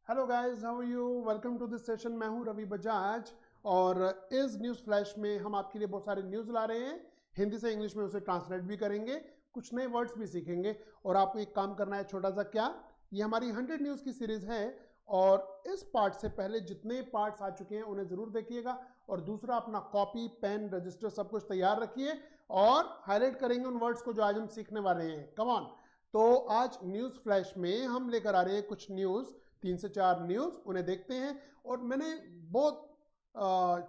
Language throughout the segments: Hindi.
Hello guys, how are you? Welcome to this session. मैं हूं रवि बजाज और इस न्यूज़ फ्लैश में हम आपके लिए बहुत सारे न्यूज़ ला रहे हैं। हिंदी से इंग्लिश में उसे ट्रांसलेट भी करेंगे, कुछ नए वर्ड्स भी सीखेंगे और आपको एक काम करना है छोटा सा। क्या ये हमारी 100 न्यूज़ की सीरीज है और इस पार्ट से पहले जितने पार्ट्स आ चुके हैं उन्हें ज़रूर देखिएगा और दूसरा अपना कॉपी पेन रजिस्टर सब कुछ तैयार रखिए और हाईलाइट करेंगे उन वर्ड्स को जो आज हम सीखने वाले हैं। Come on. तो आज न्यूज़ फ्लैश में हम लेकर आ रहे हैं कुछ न्यूज़, 3 से 4 न्यूज़, उन्हें देखते हैं। और मैंने बहुत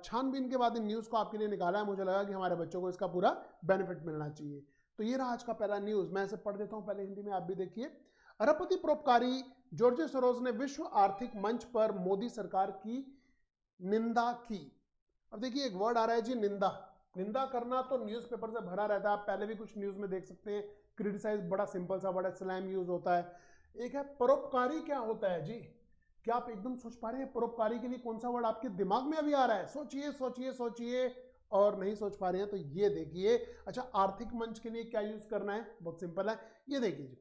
छानबीन के बाद इन न्यूज़ को आपके लिए निकाला है। मुझे लगा कि हमारे बच्चों को इसका पूरा बेनिफिट मिलना चाहिए। तो ये रहा आज का पहला न्यूज़। मैं इसे पढ़ देता हूँ पहले हिंदी में, आप भी देखिए। अरबपति परोपकारी जॉर्ज सोरोस ने विश्व आर्थिक मंच पर मोदी सरकार की निंदा की। अब देखिए एक वर्ड आ रहा है जी, निंदा। निंदा करना तो न्यूज़पेपर से भरा रहता है, आप पहले भी कुछ न्यूज़ में देख सकते हैं। क्रिटिसाइज बड़ा सिंपल सा वर्ड है, स्लैम यूज होता है। एक है परोपकारी। क्या होता है जी? क्या आप एकदम सोच पा रहे हैं परोपकारी के लिए कौन सा वर्ड आपके दिमाग में अभी आ रहा है? सोचिए सोचिए सोचिए और नहीं सोच पा रहे हैं तो ये देखिए। अच्छा, आर्थिक मंच के लिए क्या यूज करना है? बहुत सिंपल है, ये देखिए जी।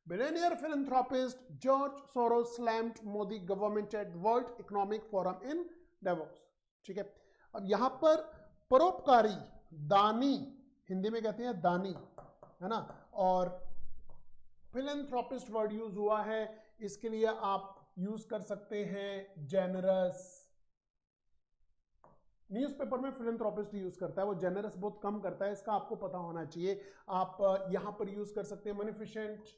Billionaire philanthropist George Soros slammed Modi government at World Economic Forum in Davos. ठीक है, अब यहां पर परोपकारी, दानी, हिंदी में कहते हैं दानी, है ना, और फिलैंथ्रोपिस्ट वर्ड यूज हुआ है। इसके लिए आप यूज कर सकते हैं जेनरस। न्यूज़पेपर में फिलैंथ्रोपिस्ट यूज करता है, वो जेनरस बहुत कम करता है, इसका आपको पता होना चाहिए। आप यहां पर यूज कर सकते हैं बेनिफिशिएंट।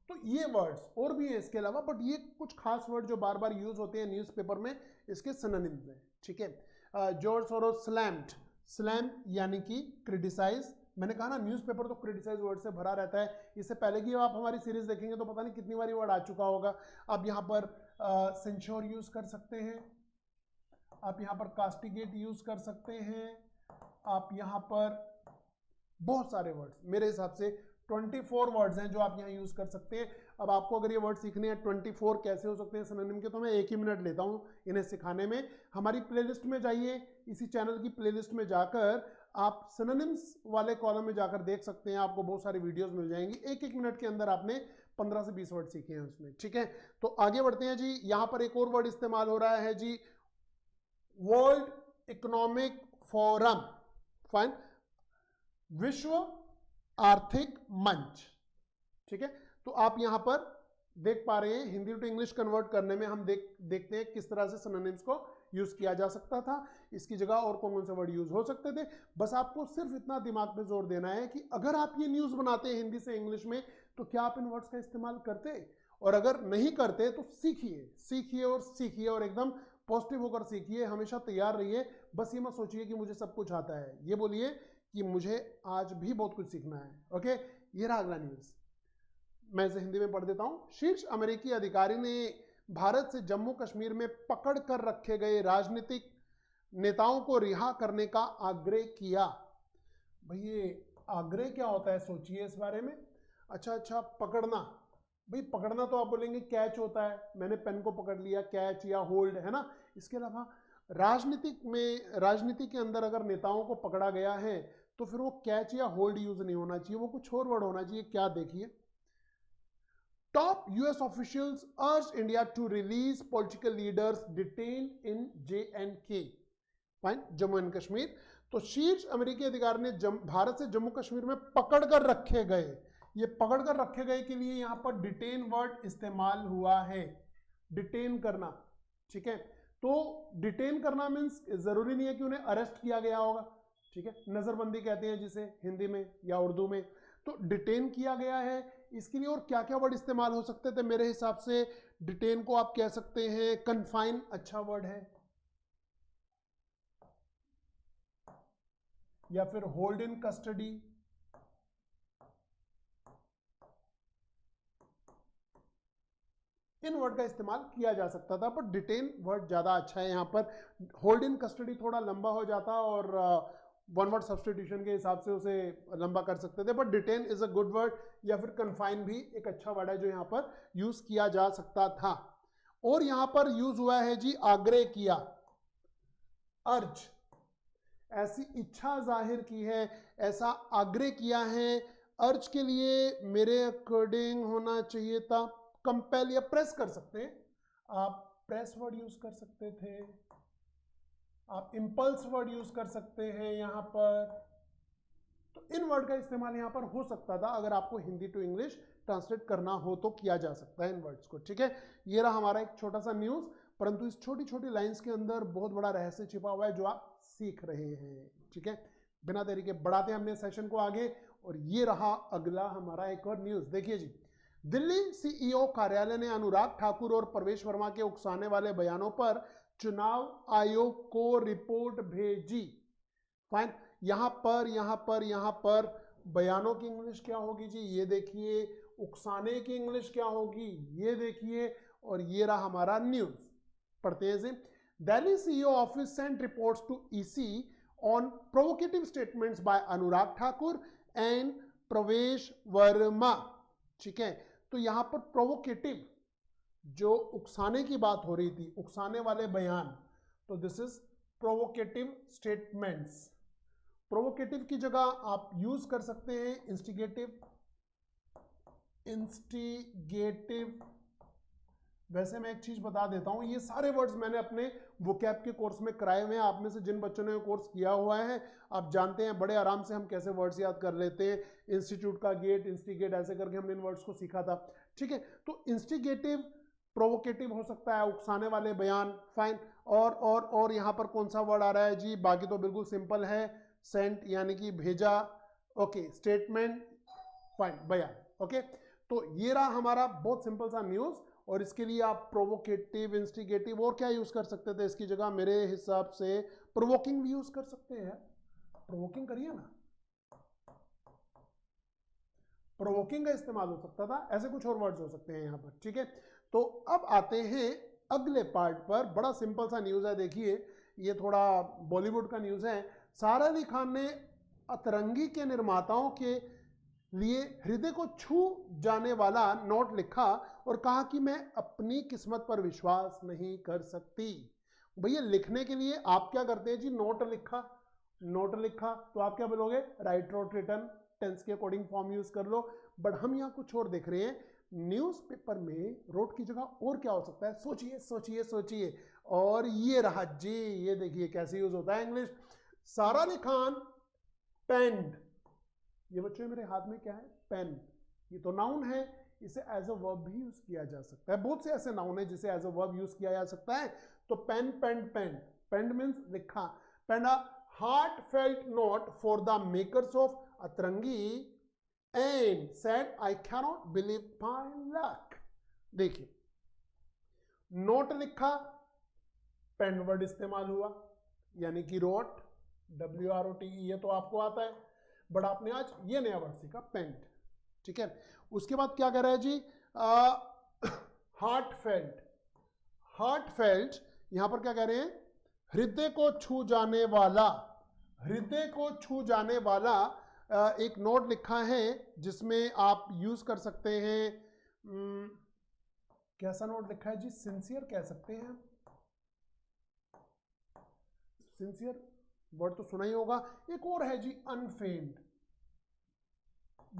तो ये वर्ड्स और भी है इसके अलावा, बट ये कुछ खास वर्ड जो बार बार यूज होते हैं न्यूज़पेपर में, इसके सिनोनिम्स में। ठीक है, जॉर्ज सोरोस स्लैम्ड, स्लैम यानी कि क्रिटिसाइज। मैंने कहा ना न्यूज़पेपर तो क्रिटिसाइज वर्ड से भरा रहता है। इससे पहले की आप हमारी सीरीज देखेंगे तो पता नहीं कितनी बार वर्ड आ चुका होगा। आप यहाँ पर सेंश्योर यूज कर सकते हैं, आप यहाँ पर कास्टिगेट यूज कर सकते हैं, आप यहाँ पर बहुत सारे वर्ड्स, मेरे हिसाब से 24 वर्ड्स हैं जो आप यहाँ यूज कर सकते हैं। अब आपको अगर ये वर्ड सीखने हैं 24 कैसे हो सकते हैं सिनोनिम के, तो मैं 1 ही मिनट लेता हूँ इन्हें सिखाने में। हमारी प्लेलिस्ट में जाइए, इसी चैनल की प्लेलिस्ट में जाकर आप सिनोनिम्स वाले कॉलम में जाकर देख सकते हैं, आपको बहुत सारी वीडियोस मिल जाएंगी। 1-1 मिनट के अंदर आपने 15 से 20 वर्ड सीखे हैं उसमें। ठीक है, तो आगे बढ़ते हैं जी। यहाँ पर एक और वर्ड इस्तेमाल हो रहा है जी, वर्ल्ड इकोनॉमिक फोरम। फाइन, विश्व आर्थिक मंच। ठीक है, तो आप यहां पर देख पा रहे हैं हिंदी टू इंग्लिश कन्वर्ट करने में हम देखते हैं किस तरह से सिनोनिम्स को यूज किया जा सकता था। इसकी जगह और कौन कौन से वर्ड यूज हो सकते थे। बस आपको सिर्फ इतना दिमाग पे जोर देना है कि अगर आप ये न्यूज बनाते हैं हिंदी से इंग्लिश में, तो क्या आप इन वर्ड्स का इस्तेमाल करते? और अगर नहीं करते तो सीखिए, सीखिए और सीखिए और एकदम पॉजिटिव होकर सीखिए। हमेशा तैयार रहिए। बस ये मत सोचिए कि मुझे सब कुछ आता है, ये बोलिए कि मुझे आज भी बहुत कुछ सीखना है। ओके, ये रहा अगला न्यूज। मैं इसे हिंदी में पढ़ देता हूं। शीर्ष अमेरिकी अधिकारी ने भारत से जम्मू कश्मीर में पकड़ कर रखे गए राजनीतिक नेताओं को रिहा करने का आग्रह किया। भाई ये आग्रह क्या होता है, सोचिए इस बारे में। अच्छा, पकड़ना। भाई पकड़ना तो आप बोलेंगे कैच होता है, मैंने पेन को पकड़ लिया, कैच या होल्ड, है ना। इसके अलावा राजनीति के अंदर अगर नेताओं को पकड़ा गया है तो फिर वो कैच या होल्ड यूज नहीं होना चाहिए, वो कुछ और वर्ड होना चाहिए। क्या? देखिए, top US officials urge India to release political leaders detained in JNK, fine, Jammu and Kashmir. तो शीर्ष अमेरिकी अधिकारी ने भारत से जम्मू कश्मीर में पकड़ कर रखे गए, ये पकड़ कर रखे गए के लिए यहां पर डिटेन वर्ड इस्तेमाल हुआ है, डिटेन करना। ठीक है, तो डिटेन करना मीन्स जरूरी नहीं है कि उन्हें अरेस्ट किया गया होगा। ठीक है, नजरबंदी कहते हैं जिसे हिंदी में या उर्दू में। तो डिटेन किया गया है, इसके लिए और क्या क्या वर्ड इस्तेमाल हो सकते थे? मेरे हिसाब से डिटेन को आप कह सकते हैं कन्फाइन, अच्छा वर्ड है, या फिर hold in custody, in word का इस्तेमाल किया जा सकता था, पर डिटेन वर्ड ज्यादा अच्छा है यहां पर। होल्ड इन कस्टडी थोड़ा लंबा हो जाता और वन वर्ड सब्सटीट्यूशन के हिसाब से उसे लंबा कर सकते थे, but detain is a good word, या फिर कन्फाइन भी एक अच्छा वर्ड है जो यहां पर यूज किया जा सकता था। और यहां पर यूज हुआ है जी आग्रह किया, अर्ज, ऐसी इच्छा जाहिर की है, ऐसा आग्रह किया है, अर्ज के लिए मेरे अकॉर्डिंग होना चाहिए था कंपेल या प्रेस कर सकते हैं, आप प्रेस वर्ड यूज कर सकते थे, आप इंपल्स वर्ड यूज कर सकते हैं यहां पर। तो इन वर्ड का इस्तेमाल यहां पर हो सकता था, अगर आपको हिंदी टू इंग्लिश ट्रांसलेट करना हो तो किया जा सकता है इन वर्ड्स को। ठीक है, ये रहा हमारा एक छोटा सा न्यूज, परंतु इस छोटी छोटी लाइंस के अंदर बहुत बड़ा रहस्य छिपा हुआ है जो आप सीख रहे हैं। ठीक है, बिना देरी के बढ़ाते हैं हमने सेशन को आगे, और ये रहा अगला हमारा एक और न्यूज। देखिए जी, दिल्ली सीईओ कार्यालय ने अनुराग ठाकुर और प्रवेश वर्मा के उकसाने वाले बयानों पर चुनाव आयोग को रिपोर्ट भेजी। फाइन, यहां पर बयानों की इंग्लिश क्या होगी जी, ये देखिए, उकसाने की इंग्लिश क्या होगी, ये देखिए, और ये रहा हमारा न्यूज। पढ़ते हैं जी। Delhi CEO office sent reports to EC on provocative statements by Anurag Thakur and Pravesh Verma. ठीक है, तो यहां पर प्रोवोकेटिव, जो उकसाने की बात हो रही थी, उकसाने वाले बयान, तो this is provocative statements. Provocative की जगह आप यूज कर सकते हैं इंस्टिगेटिव, वैसे मैं एक चीज बता देता हूं, ये सारे वर्ड्स मैंने अपने वोकैब के कोर्स में कराए हुए हैं। आप में से जिन बच्चों ने कोर्स किया हुआ है, आप जानते हैं बड़े आराम से हम कैसे वर्ड्स याद कर लेते हैं। इंस्टीट्यूट का गेट, इंस्टिगेट, ऐसे करके हमने इन वर्ड्स को सीखा था। ठीक है, तो इंस्टिगेटिव, प्रोवोकेटिव हो सकता है, उकसाने वाले बयान। फाइन, और यहां पर कौन सा वर्ड आ रहा है जी, बाकी तो बिल्कुल सिंपल है, सेंट यानी कि भेजा, ओके, स्टेटमेंट, फाइन, बयान। ओके, तो ये रहा हमारा बहुत सिंपल सा न्यूज, और इसके लिए आप प्रोवोकेटिव, इंस्टिगेटिव और क्या यूज कर सकते थे इसकी जगह, मेरे हिसाब से प्रोवोकिंग भी यूज कर सकते हैं। प्रोवोकिंग करिए ना, प्रोवोकिंग का इस्तेमाल हो सकता था, ऐसे कुछ और वर्ड्स हो सकते हैं यहां पर। ठीक है, तो अब आते हैं अगले पार्ट पर। बड़ा सिंपल सा न्यूज है, देखिए, ये थोड़ा बॉलीवुड का न्यूज है। सारा अली खान ने अतरंगी के निर्माताओं के लिए हृदय को छू जाने वाला नोट लिखा और कहा कि मैं अपनी किस्मत पर विश्वास नहीं कर सकती। भैया, लिखने के लिए आप क्या करते हैं जी, नोट लिखा, नोट लिखा, तो आप क्या बोलोगे, राइट, रोट, रिटन, टेंस के अकॉर्डिंग फॉर्म यूज कर लो। बट हम यहाँ कुछ और देख रहे हैं, न्यूज़पेपर में रोट की जगह और क्या हो सकता है, सोचिए सोचिए सोचिए। और ये रहा जी, ये देखिए कैसे यूज होता है इंग्लिश। सारा अली खान पेन्ड, ये बच्चों मेरे हाथ में क्या है, पेन, ये तो नाउन है, इसे एज अ वर्ब भी यूज किया जा सकता है। बहुत से ऐसे नाउन है जिसे एज अ वर्ब यूज किया जा सकता है। तो पेन, पेंड, पेंड, पेंड मीन्स लिखा, पेंड अ heartfelt note for the makers of Atrangi and said I cannot believe my luck। देखिए, नोट लिखा, पेन वर्ड इस्तेमाल हुआ, यानी कि रोट, WROTE, ये तो आपको आता है, बट आपने आज ये नया वर्ड सीखा, पेंट। ठीक है, उसके बाद क्या कह रहा है जी, हार्टफेल्ट, हार्टफेल्ट यहां पर क्या कह रहे हैं, हृदय को छू जाने वाला, हृदय को छू जाने वाला एक नोट लिखा है जिसमें आप यूज कर सकते हैं, कैसा नोट लिखा है जी, सिंसियर कह सकते हैं, सिंसियर वर्ड तो सुना ही होगा। एक और है जी, अनफेम्ड,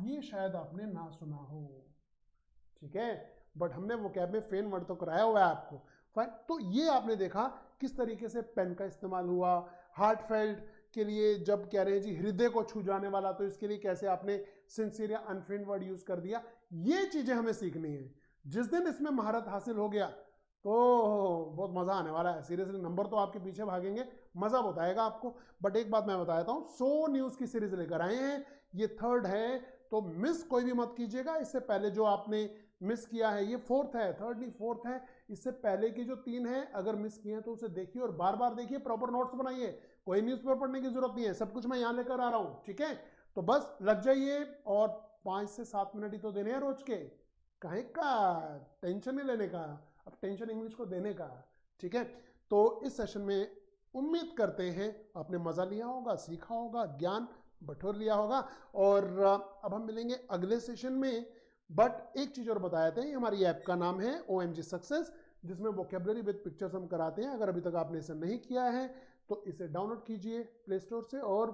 ये शायद आपने ना सुना हो। ठीक है, बट हमने वोकैब में फेन वर्ड तो कराया हुआ है आपको। फाइन, तो ये आपने देखा किस तरीके से पेन का इस्तेमाल हुआ। हार्टफेल्ट के लिए जब कह रहे हैं जी हृदय को छू जाने वाला, तो इसके लिए कैसे आपने सिंसियर या अनफेम्ड वर्ड यूज कर दिया। ये चीजें हमें सीखनी है। जिस दिन इसमें महारत हासिल हो गया तो बहुत मजा आने वाला है। सीरियसली नंबर तो आपके पीछे भागेंगे, मजा बहुत आएगा आपको। बट एक बात मैं बता देता हूँ, 100 न्यूज की सीरीज लेकर आए हैं, ये 3rd है, तो मिस कोई भी मत कीजिएगा। इससे पहले जो आपने मिस किया है, ये 4th है, 3rd नहीं 4th है। इससे पहले की जो 3 है, अगर मिस किए हैं तो उसे देखिए और बार बार देखिए, प्रॉपर नोट्स बनाइए। कोई न्यूज़पेपर पढ़ने की जरूरत नहीं है, सब कुछ मैं यहाँ लेकर आ रहा हूँ। ठीक है, तो बस लग जाइए, और 5 से 7 मिनट ही तो देने हैं रोज के, कहीं का टेंशन नहीं लेने का, अब टेंशन इंग्लिश को देने का। ठीक है, तो इस सेशन में उम्मीद करते हैं आपने मजा लिया होगा, सीखा होगा, ज्ञान बटोर लिया होगा। और अब हम मिलेंगे अगले सेशन में। बट एक चीज और बताया था, हमारी ऐप का नाम है OMG सक्सेस, जिसमें वोकेबलरी विद पिक्चर्स हम कराते हैं। अगर अभी तक आपने इसे नहीं किया है तो इसे डाउनलोड कीजिए प्ले स्टोर से और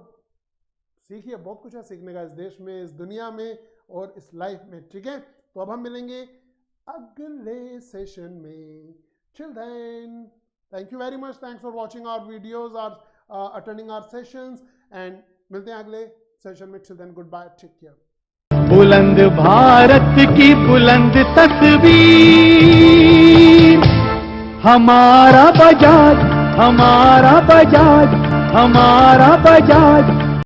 सीखिए, बहुत कुछ है सीखने का इस देश में, इस दुनिया में और इस लाइफ में, ठीक है। तो अब हम मिलेंगे अगले सेशन में। Till then, thank you very much. Thanks for watching our videos, or attending our sessions, and मिलते हैं अगले सेशन में। Till then, goodbye, take care. बुलंद भारत की बुलंद तस्वीर, हमारा बजाज, हमारा बजाज, हमारा बजाज।